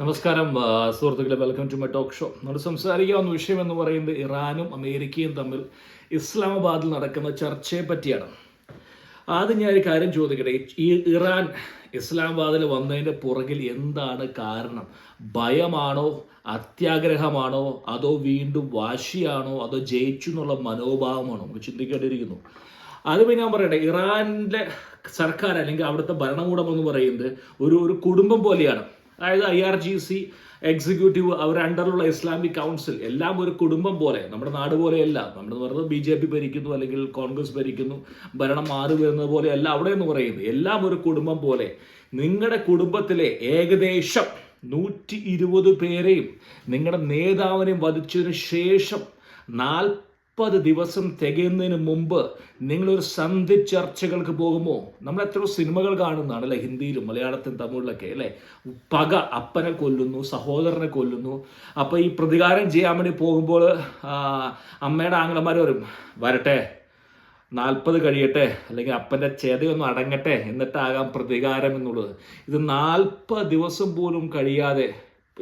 നമസ്കാരം സുഹൃത്തുക്കളെ, welcome to my talk show. നമ്മൾ സംസാരിക്കാവുന്ന വിഷയം എന്ന് പറയുന്നത് ഇറാനും അമേരിക്കയും തമ്മിൽ ഇസ്ലാമാബാദിൽ നടക്കുന്ന ചർച്ചയെ പറ്റിയാണ്. ആദ്യം ഞാൻ ഒരു കാര്യം ചോദിക്കട്ടെ, ഈ ഇറാൻ ഇസ്ലാമാബാദിൽ വന്നതിൻ്റെ പുറകിൽ എന്താണ് കാരണം? ഭയമാണോ, അത്യാഗ്രഹമാണോ, അതോ വീണ്ടും വാശിയാണോ, അതോ ജയിച്ചു എന്നുള്ള മനോഭാവമാണോ? നമുക്ക് ചിന്തിക്കേണ്ടിയിരിക്കുന്നു. ആദ്യമേ ഞാൻ പറയട്ടെ, ഇറാനിലെ സർക്കാർ അല്ലെങ്കിൽ അവിടുത്തെ ഭരണകൂടം എന്ന് പറയുന്നത് ഒരു കുടുംബം പോലെയാണ്. അതായത് IRGC എക്സിക്യൂട്ടീവ്, അവരുടെ അണ്ടറിലുള്ള ഇസ്ലാമിക് കൗൺസിൽ എല്ലാം ഒരു കുടുംബം പോലെ. നമ്മുടെ നാട് പോലെയല്ല. നമ്മൾ പറയുന്നത് BJP ഭരിക്കുന്നു അല്ലെങ്കിൽ കോൺഗ്രസ് ഭരിക്കുന്നു, ഭരണം മാറി വരുന്നത് പോലെയല്ല അവിടെ എന്ന് പറയുന്നത്. എല്ലാം ഒരു കുടുംബം പോലെ. നിങ്ങളുടെ കുടുംബത്തിലെ ഏകദേശം 120 പേരെയും നിങ്ങളുടെ നേതാവിനെയും വധിച്ചതിന് ശേഷം 40 ദിവസം തികയുന്നതിന് മുമ്പ് നിങ്ങളൊരു സന്ധി ചർച്ചകൾക്ക് പോകുമോ? നമ്മൾ എത്രയോ സിനിമകൾ കാണുന്നതാണ് അല്ലേ, ഹിന്ദിയിലും മലയാളത്തിലും തമിഴിലൊക്കെ അല്ലേ. പക, അപ്പനെ കൊല്ലുന്നു, സഹോദരനെ കൊല്ലുന്നു. അപ്പോൾ ഈ പ്രതികാരം ചെയ്യാൻ വേണ്ടി പോകുമ്പോൾ അമ്മയുടെ ആങ്ങളമാർ വരട്ടെ, 40 കഴിയട്ടെ, അല്ലെങ്കിൽ അപ്പൻ്റെ ചേതയൊന്നും അടങ്ങട്ടെ, എന്നിട്ടാകാം പ്രതികാരം എന്നുള്ളത്. ഇത് 40 ദിവസം പോലും കഴിയാതെ,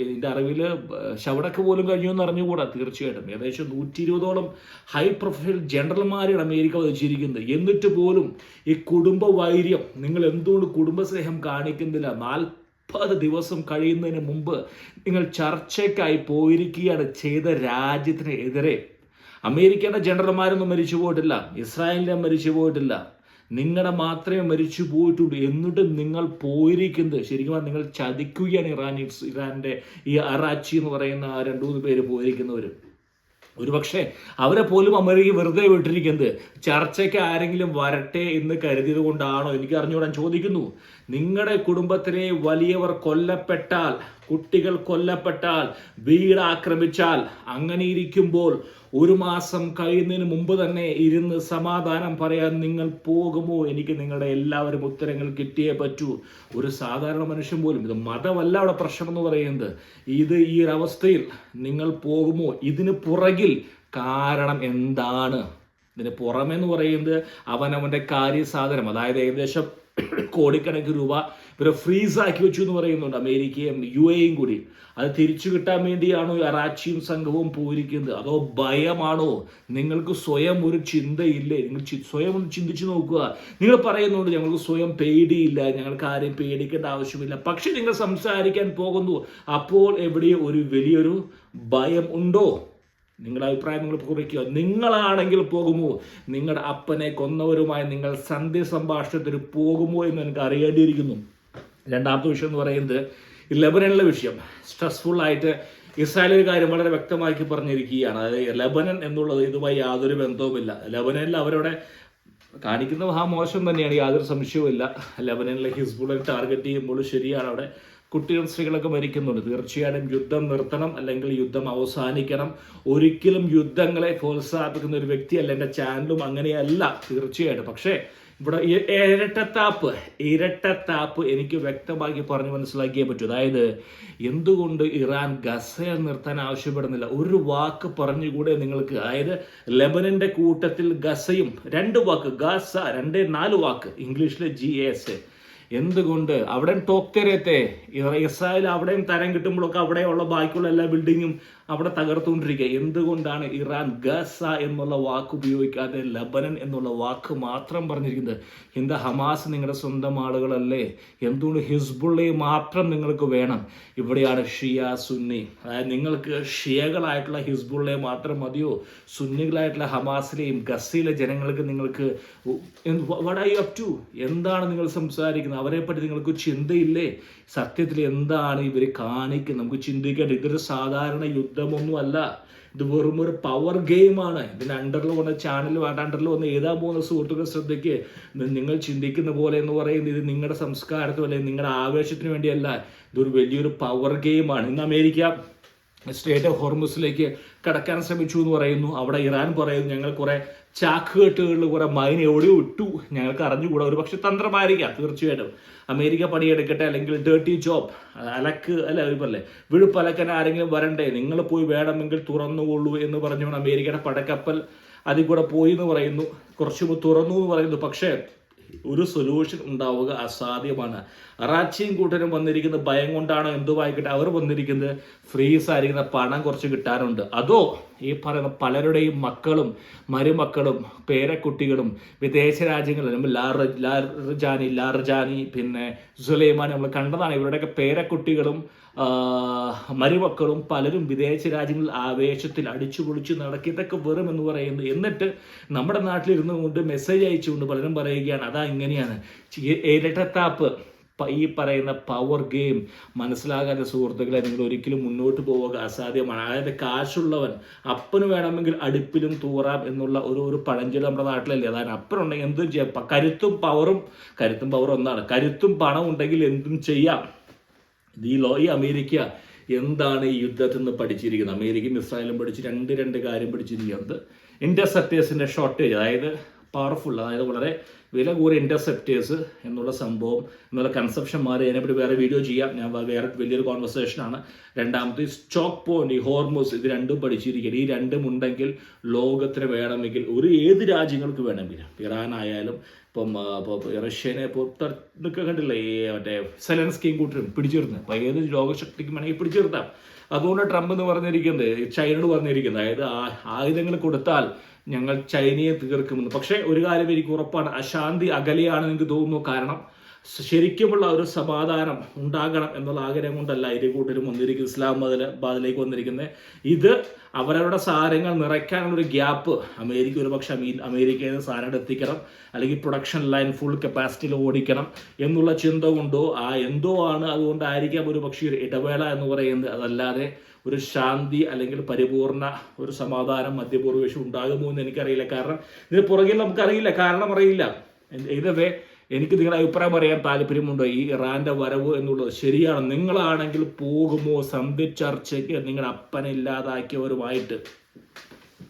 ഇതിൻ്റെ അറിവിൽ ശവടക്ക് പോലും കഴിഞ്ഞു എന്ന് അറിഞ്ഞുകൂടാ. തീർച്ചയായിട്ടും ഏകദേശം 120ഓളം ഹൈ പ്രൊഫൈൽ ജനറൽമാരാണ് അമേരിക്ക വധിച്ചിരിക്കുന്നത്. എന്നിട്ട് പോലും ഈ കുടുംബ വൈര്യം, നിങ്ങൾ എന്തുകൊണ്ട് കുടുംബസ്നേഹം കാണിക്കുന്നില്ല? 40 ദിവസം കഴിയുന്നതിന് മുമ്പ് നിങ്ങൾ ചർച്ചയ്ക്കായി പോയിരിക്കുകയാണ് ചെയ്ത രാജ്യത്തിനെതിരെ. അമേരിക്കയുടെ ജനറൽമാരൊന്നും മരിച്ചു പോയിട്ടില്ല, ഇസ്രായേലിൻ്റെ മരിച്ചു പോയിട്ടില്ല, നിങ്ങളുടെ മാത്രമേ മരിച്ചു പോയിട്ടുള്ളൂ. എന്നിട്ട് നിങ്ങൾ പോയിരിക്കുന്നത് ശരിക്കും നിങ്ങൾ ചതിക്കുകയാണ്. ഇറാൻ്റെ ഈ അറാച്ചി എന്ന് പറയുന്ന 2-3 പേര് പോയിരിക്കുന്നവർ. ഒരുപക്ഷെ അവരെ പോലും അമേരിക്ക വെറുതെ വിട്ടിരിക്കുന്നത് ചർച്ചയ്ക്ക് ആരെങ്കിലും വരട്ടെ എന്ന് കരുതിയത് കൊണ്ടാണോ? എനിക്ക് അറിഞ്ഞുകൂടാൻ ചോദിക്കുന്നു. നിങ്ങളുടെ കുടുംബത്തിലെ വലിയവർ കൊല്ലപ്പെട്ടാൽ, കുട്ടികൾ കൊല്ലപ്പെട്ടാൽ, വീട് ആക്രമിച്ചാൽ, അങ്ങനെ ഇരിക്കുമ്പോൾ 1 മാസം കഴിയുന്നതിന് മുമ്പ് തന്നെ ഇരുന്ന് സമാധാനം പറയാൻ നിങ്ങൾ പോകുമോ? എനിക്ക് നിങ്ങളുടെ എല്ലാവരും ഉത്തരങ്ങൾ കിട്ടിയേ പറ്റൂ. ഒരു സാധാരണ മനുഷ്യൻ പോലും, ഇത് മതമല്ല അവിടെ പ്രശ്നം എന്ന് പറയുന്നത്, ഈ ഒരവസ്ഥയിൽ നിങ്ങൾ പോകുമോ? ഇതിന് പുറകിൽ കാരണം എന്താണ്? ഇതിന് പുറമെന്ന് പറയുന്നത് അവനവൻ്റെ കാര്യസാധനം, അതായത് ഏകദേശം കോടിക്കണക്കിന് രൂപ ഇവരെ ഫ്രീസാക്കി വെച്ചു എന്ന് പറയുന്നുണ്ട് അമേരിക്കയും UAEയും കൂടി. അത് തിരിച്ചു കിട്ടാൻ വേണ്ടിയാണോ അറാച്ചിയും സംഘവും പോയിരിക്കുന്നത്? അതോ ഭയമാണോ? നിങ്ങൾക്ക് സ്വയം ഒരു ചിന്തയില്ലേ? നിങ്ങൾ സ്വയം ഒന്ന് ചിന്തിച്ചു നോക്കുക. നിങ്ങൾ പറയുന്നുണ്ട് ഞങ്ങൾക്ക് സ്വയം പേടിയില്ല, ഞങ്ങൾക്ക് ആരെയും പേടിക്കേണ്ട ആവശ്യമില്ല. പക്ഷെ നിങ്ങൾ സംസാരിക്കാൻ പോകുന്നു, അപ്പോൾ എവിടെയോ ഒരു വലിയൊരു ഭയം ഉണ്ടോ? നിങ്ങളുടെ അഭിപ്രായം നിങ്ങൾ കുറിക്കുക. നിങ്ങളാണെങ്കിൽ പോകുമോ? നിങ്ങളുടെ അപ്പനെ കൊന്നവരുമായി നിങ്ങൾ സന്ധി സംഭാഷണത്തിന് പോകുമോ എന്ന് എനിക്ക് അറിയേണ്ടിയിരിക്കുന്നു. രണ്ടാമത്തെ വിഷയം എന്ന് പറയുന്നത് ലെബനനിലെ വിഷയം. സ്ട്രെസ്ഫുള്ളായിട്ട് ഇസ്രായേൽ കാര്യം വളരെ വ്യക്തമാക്കി പറഞ്ഞിരിക്കുകയാണ്. അതായത് ലെബനൻ എന്നുള്ളത് ഇതുമായി യാതൊരു ബന്ധവുമില്ല. ലെബനനിൽ അവരുടെ കാണിക്കുന്ന മോശം തന്നെയാണ്, യാതൊരു സംശയവുമില്ല. ലെബനനിലെ ഹിസ്ബുള്ളയെ ടാർഗറ്റ് ചെയ്യുമ്പോൾ ശരിയാണ്, അവിടെ കുട്ടികളും സ്ത്രീകളൊക്കെ മരിക്കുന്നുണ്ട്. തീർച്ചയായിട്ടും യുദ്ധം നിർത്തണം, അല്ലെങ്കിൽ യുദ്ധം അവസാനിക്കണം. ഒരിക്കലും യുദ്ധങ്ങളെ പ്രോത്സാഹിപ്പിക്കുന്ന ഒരു വ്യക്തിയല്ല, എൻ്റെ ചാനലും അങ്ങനെയല്ല തീർച്ചയായിട്ടും. പക്ഷേ ഇവിടെ ഇരട്ടത്താപ്പ് എനിക്ക് വ്യക്തമാക്കി പറഞ്ഞ് മനസ്സിലാക്കിയേ പറ്റൂ. അതായത് എന്തുകൊണ്ട് ഇറാൻ ഗസയെ നിർത്താൻ ആവശ്യപ്പെടുന്നില്ല? ഒരു വാക്ക് പറഞ്ഞുകൂടെ നിങ്ങൾക്ക്? അതായത് ലെബനന്റെ കൂട്ടത്തിൽ ഗസയും 2 വാക്ക്, ഗസ 2-4 വാക്ക്, ഇംഗ്ലീഷിൽ GAS. എന്തുകൊണ്ട് അവിടെ ടോക്തരത്തെ ഇസ്രായേൽ അവിടെയും തരം കിട്ടുമ്പോഴൊക്കെ അവിടെയുള്ള ബാക്കിയുള്ള എല്ലാ ബിൽഡിങ്ങും അവിടെ തകർത്തുകൊണ്ടിരിക്കുക? എന്തുകൊണ്ടാണ് ഇറാൻ ഗസ എന്നുള്ള വാക്ക് ഉപയോഗിക്കാതെ ലെബനൻ എന്നുള്ള വാക്ക് മാത്രം പറഞ്ഞിരിക്കുന്നത്? എന്താ, ഹമാസ് നിങ്ങളുടെ സ്വന്തം ആളുകളല്ലേ? എന്തുകൊണ്ട് ഹിസ്ബുള്ളയെ മാത്രം നിങ്ങൾക്ക് വേണം? ഇവിടെയാണ് ഷിയ സുന്നി, അതായത് നിങ്ങൾക്ക് ഷിയകളായിട്ടുള്ള ഹിസ്ബുള്ളയെ മാത്രം മതിയോ? സുന്നികളായിട്ടുള്ള ഹമാസിലെയും ഗസയിലെ ജനങ്ങൾക്ക് നിങ്ങൾക്ക് what are you up to? എന്താണ് നിങ്ങൾ സംസാരിക്കുന്നത്? അവരെ പറ്റി നിങ്ങൾക്ക് ചിന്തയില്ലേ? സത്യത്തിൽ എന്താണ് ഇവർ കാണിക്കുന്നത്? നമുക്ക് ചിന്തിക്കേണ്ട. ഇതൊരു സാധാരണ യുദ്ധമൊന്നുമല്ല, ഇത് വെറും ഒരു പവർ ഗെയിമാണ്. ഇതിന് അണ്ടറിൽ വന്ന ചാനൽ അണ്ടറിൽ വന്ന് ഏതാ പോകുന്ന സുഹൃത്തുക്കൾ ശ്രദ്ധിക്ക്. നിങ്ങൾ ചിന്തിക്കുന്ന പോലെ എന്ന് പറയുന്നത് ഇത് നിങ്ങളുടെ സംസ്കാരത്തിനും അല്ലെങ്കിൽ നിങ്ങളുടെ ആവേശത്തിന് വേണ്ടിയല്ല, ഇതൊരു വലിയൊരു പവർ ഗെയിമാണ്. ഇന്ന് അമേരിക്ക സ്റ്റേറ്റ് ഓഫ് ഹോർമുസിലേക്ക് കടക്കാൻ ശ്രമിച്ചു എന്ന് പറയുന്നു. അവിടെ ഇറാൻ പറയുന്നു ഞങ്ങൾ കുറെ ചാക്കുകെട്ടുകളിൽ കുറെ മൈൻ എവിടെയോ ഇട്ടു, ഞങ്ങൾക്ക് അറിഞ്ഞുകൂടാ. ഒരു പക്ഷെ തന്ത്രമായിരിക്കാം. തീർച്ചയായിട്ടും അമേരിക്ക പണിയെടുക്കട്ടെ, അല്ലെങ്കിൽ ഡേർട്ടി ജോബ് അല്ലേ വിഴുപ്പലക്കൻ ആരെങ്കിലും വരണ്ടേ, നിങ്ങൾ പോയി വേണമെങ്കിൽ തുറന്നുകൊള്ളൂ എന്ന് പറഞ്ഞുകൊണ്ട് അമേരിക്കയുടെ പടക്കപ്പൽ അതിൽ കൂടെ പോയി എന്ന് പറയുന്നു. കുറച്ച് തുറന്നു എന്ന് പറയുന്നു. പക്ഷേ ഒരു സൊല്യൂഷൻ ഉണ്ടാവുക അസാധ്യമാണ്. അറാച്ചിയും കൂട്ടരും വന്നിരിക്കുന്നത് ഭയം കൊണ്ടാണോ എന്തുമായിക്കട്ടെ, അവർ വന്നിരിക്കുന്നത് ഫ്രീസ് ആയിരിക്കുന്ന പണം കുറച്ച് കിട്ടാനുണ്ട്. അതോ ഈ പറയുന്ന പലരുടെയും മക്കളും മരുമക്കളും പേരക്കുട്ടികളും വിദേശ രാജ്യങ്ങളിലും ലാർജാനി പിന്നെ സുലൈമാൻ നമ്മൾ കണ്ടതാണ്. ഇവരുടെയൊക്കെ പേരക്കുട്ടികളും മരുമക്കളും പലരും വിദേശ രാജ്യങ്ങളിൽ ആവേശത്തിൽ അടിച്ചു പൊളിച്ച് നടക്കിയതൊക്കെ വെറും എന്ന് പറയുന്നത്. എന്നിട്ട് നമ്മുടെ നാട്ടിലിരുന്നു കൊണ്ട് മെസ്സേജ് അയച്ചുകൊണ്ട് പലരും പറയുകയാണ് അതാ ഇങ്ങനെയാണ്. ഇരട്ടത്താപ്പ് ഈ പറയുന്ന പവർ ഗെയിം മനസ്സിലാകാത്ത സുഹൃത്തുക്കളെ നിങ്ങൾ ഒരിക്കലും മുന്നോട്ട് പോവുക അസാധ്യമാണ്. അതായത് കാശുള്ളവൻ അപ്പന് വേണമെങ്കിൽ അടുപ്പിലും തൂറാം എന്നുള്ള ഒരു പഴഞ്ചൊല്ല് നമ്മുടെ നാട്ടിലല്ലേ. അതായത് അപ്പനുണ്ടെങ്കിൽ എന്തും ചെയ്യാം. കരുത്തും പവറും ഒന്നാണ്. കരുത്തും പണം ഉണ്ടെങ്കിൽ എന്തും ചെയ്യാം. ഈ അമേരിക്ക എന്താണ് ഈ യുദ്ധത്തിൽ നിന്ന് പഠിച്ചിരിക്കുന്നത്? അമേരിക്കയും ഇസ്രായേലും പഠിച്ച് രണ്ട് കാര്യം പഠിച്ചിരിക്കുന്നത്. ഇന്റർസെപ്റ്റേഴ്സിൻ്റെ ഷോർട്ടേജ്, അതായത് പവർഫുൾ, അതായത് വളരെ വില കൂറിയ ഇന്റർസെപ്റ്റേഴ്സ് എന്നുള്ള സംഭവം എന്നുള്ള കൺസെപ്ഷൻ മാറി. അതിനെപ്പറ്റി വേറെ വീഡിയോ ചെയ്യാം. ഞാൻ വേറെ വലിയൊരു കോൺവെർസേഷനാണ്. രണ്ടാമത് സ്റ്റോക്ക് പോയിന്റ്, ഈ ഹോർമോസ്, ഇത് രണ്ടും പഠിച്ചിരിക്കുന്നത്. ഈ രണ്ടും ഉണ്ടെങ്കിൽ ലോകത്തിന് വേണമെങ്കിൽ ഏത് രാജ്യങ്ങൾക്ക് വേണമെങ്കിലും, ഇറാൻ ആയാലും ഇപ്പം റഷ്യനെ ഇപ്പോൾ കണ്ടില്ലേ, ഈ മറ്റേ സെലൻസ്കിയും കൂട്ടരും പിടിച്ചിരുന്നത്. അപ്പോൾ ഏത് ലോകശക്തിക്കും വേണമെങ്കിൽ പിടിച്ചിരുത്താം. അതുകൊണ്ട് ട്രംപ് എന്ന് പറഞ്ഞിരിക്കുന്നത്, ചൈനയോട് പറഞ്ഞിരിക്കുന്നത്, അതായത് ആയുധങ്ങൾ കൊടുത്താൽ ഞങ്ങൾ ചൈനയെ തീർക്കുമെന്ന്. പക്ഷേ ഒരു കാര്യം എനിക്ക് ഉറപ്പാണ്, അശാന്തി അകലെയാണെന്ന് എനിക്ക് തോന്നുന്നു. കാരണം ശരിക്കുമുള്ള ഒരു സമാധാനം ഉണ്ടാകണം എന്നുള്ള ആഗ്രഹം കൊണ്ടല്ല ഇരു കൂട്ടരും വന്നിരിക്കുന്നത്, ഇസ്ലാമാബാദിലേക്ക് വന്നിരിക്കുന്നത്. ഇത് അവരവരുടെ സാധനങ്ങൾ നിറയ്ക്കാനുള്ളൊരു ഗ്യാപ്പ് അമേരിക്ക ഒരുപക്ഷെ അമേരിക്കയിൽ നിന്ന് സാധനം എത്തിക്കണം, അല്ലെങ്കിൽ പ്രൊഡക്ഷൻ ലൈൻ ഫുൾ കപ്പാസിറ്റിയിൽ ഓടിക്കണം എന്നുള്ള ചിന്ത കൊണ്ടോ എന്തോ ആണ്. അതുകൊണ്ടായിരിക്കാം ഒരു പക്ഷേ ഒരു ഇടവേള എന്ന് പറയുന്നത്. അതല്ലാതെ ഒരു ശാന്തി അല്ലെങ്കിൽ പരിപൂർണ ഒരു സമാധാനം മധ്യപൂർവേഷം ഉണ്ടാകുമോ എന്ന് എനിക്കറിയില്ല. കാരണം ഇതിന് പുറകിൽ നമുക്കറിയില്ല, കാരണം അറിയില്ല. ഇതേ എനിക്ക് നിങ്ങളുടെ അഭിപ്രായം അറിയാൻ താല്പര്യമുണ്ടോ? ഈ ഇറാന്റെ വരവ് എന്നുള്ളത് ശരിയാണ്? നിങ്ങളാണെങ്കിൽ പോകുമോ സന്ധി ചർച്ചയ്ക്ക് നിങ്ങളുടെ അപ്പനെ ഇല്ലാതാക്കിയവരുമായിട്ട്?